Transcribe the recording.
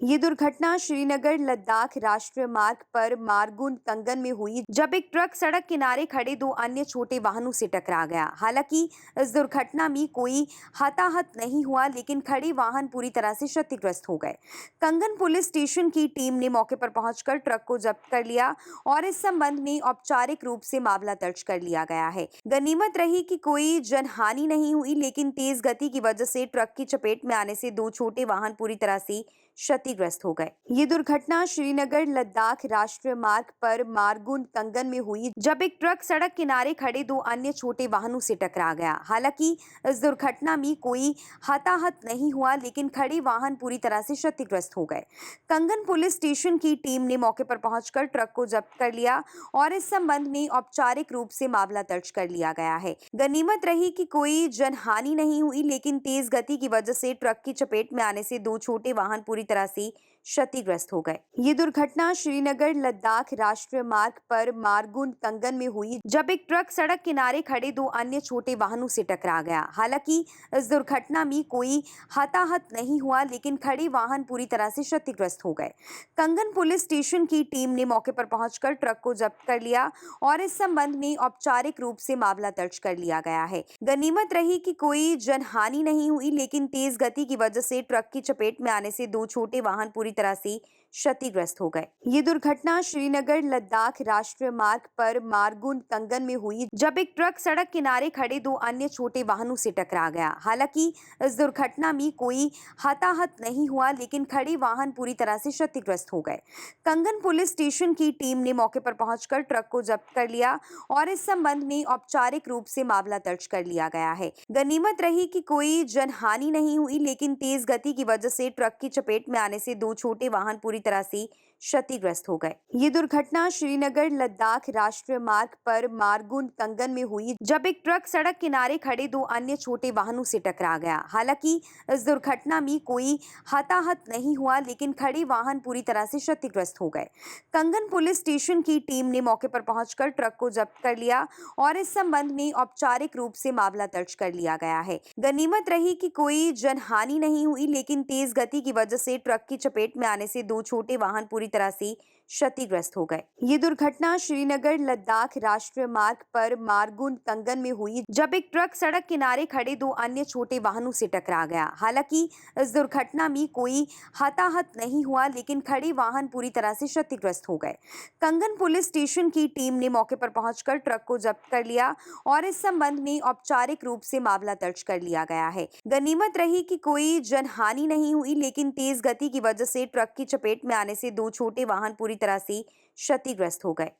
ये दुर्घटना श्रीनगर लद्दाख राष्ट्रीय मार्ग पर मारगुन कंगन में हुई, जब एक ट्रक सड़क किनारे खड़े दो अन्य छोटे वाहनों से टकरा गया। हालांकि इस दुर्घटना में कोई हताहत नहीं हुआ, लेकिन खड़े वाहन पूरी तरह से क्षतिग्रस्त हो गए। कंगन पुलिस स्टेशन की टीम ने मौके पर पहुंचकर ट्रक को जब्त कर लिया और इस संबंध में औपचारिक रूप से मामला दर्ज कर लिया गया है। गनीमत रही कि कोई जनहानि नहीं हुई, लेकिन तेज गति की वजह से ट्रक की चपेट में आने से दो छोटे वाहन पूरी तरह से क्षतिग्रस्त हो गए। ये दुर्घटना श्रीनगर लद्दाख राष्ट्रीय मार्ग पर मारगुन कंगन में हुई, जब एक ट्रक सड़क किनारे खड़े दो अन्य छोटे वाहनों से टकरा गया। हालांकि इस दुर्घटना में कोई हताहत नहीं हुआ, लेकिन खड़े वाहन पूरी तरह से क्षतिग्रस्त हो गए। कंगन पुलिस स्टेशन की टीम ने मौके पर पहुंचकर ट्रक को जब्त कर लिया और इस संबंध में औपचारिक रूप से मामला दर्ज कर लिया गया है। गनीमत रही कि कोई जनहानि नहीं हुई, लेकिन तेज गति की वजह से ट्रक की चपेट में आने से दो छोटे वाहन पूरी तरह से क्षतिग्रस्त हो गए। ये दुर्घटना श्रीनगर लद्दाख राष्ट्रीय मार्ग पर मारगुन कंगन में हुई, जब एक ट्रक सड़क किनारे खड़े दो अन्य छोटे वाहनों से टकरा गया। हालांकि इस दुर्घटना में कोई हताहत नहीं हुआ, लेकिन खड़े वाहन पूरी तरह से क्षतिग्रस्त हो गए। कंगन पुलिस स्टेशन की टीम ने मौके पर पहुंचकर ट्रक को जब्त कर लिया और इस संबंध में औपचारिक रूप से मामला दर्ज कर लिया गया है। गनीमत रही कि कोई जनहानि नहीं हुई, लेकिन तेज गति की वजह से ट्रक की चपेट में आने से दो छोटे वाहन पूरी तरह से क्षतिग्रस्त हो गए। ये दुर्घटना श्रीनगर लद्दाख राष्ट्रीय मार्ग पर मारगुन कंगन में हुई, जब एक ट्रक सड़क किनारे खड़े दो अन्य छोटे वाहनों से टकरा गया। हालांकि इस दुर्घटना में कोई हताहत नहीं हुआ, लेकिन खड़े वाहन पूरी तरह से क्षतिग्रस्त हो गए। कंगन पुलिस स्टेशन की टीम ने मौके पर पहुंचकर ट्रक को जब्त कर लिया और इस संबंध में औपचारिक रूप से मामला दर्ज कर लिया गया है। गनीमत रही कि कोई जनहानि नहीं हुई, लेकिन तेज गति की वजह से ट्रक की चपेट में आने से दो छोटे वाहन पूरी तरह से क्षतिग्रस्त हो गए। ये दुर्घटना श्रीनगर लद्दाख राष्ट्रीय मार्ग पर मारगुन कंगन में हुई, जब एक ट्रक सड़क किनारे खड़े दो अन्य छोटे वाहनों से टकरा गया। हालांकि इस दुर्घटना में कोई हताहत नहीं हुआ, लेकिन खड़े वाहन पूरी तरह से क्षतिग्रस्त हो गए। कंगन पुलिस स्टेशन की टीम ने मौके पर पहुंचकर ट्रक को जब्त कर लिया और इस संबंध में औपचारिक रूप से मामला दर्ज कर लिया गया है। गनीमत रही कि कोई जनहानि नहीं हुई, लेकिन तेज गति की वजह से ट्रक की चपेट में आने से दो छोटे वाहन पूरी तरह से क्षतिग्रस्त हो गए। ये दुर्घटना श्रीनगर लद्दाख राष्ट्रीय मार्ग पर मारगुन कंगन में हुई, जब एक ट्रक सड़क किनारे खड़े दो अन्य छोटे वाहनों से टकरा गया। हालांकि इस दुर्घटना में कोई हताहत नहीं हुआ, लेकिन खड़े वाहन पूरी तरह से क्षतिग्रस्त हो गए। कंगन पुलिस स्टेशन की टीम ने मौके पर पहुंचकर ट्रक को जब्त कर लिया और इस संबंध में औपचारिक रूप से मामला दर्ज कर लिया गया है। गनीमत रही कि कोई जनहानि नहीं हुई, लेकिन तेज गति की वजह से ट्रक की चपेट में आने से दो छोटे वाहन पूरी तरह से क्षतिग्रस्त हो गए।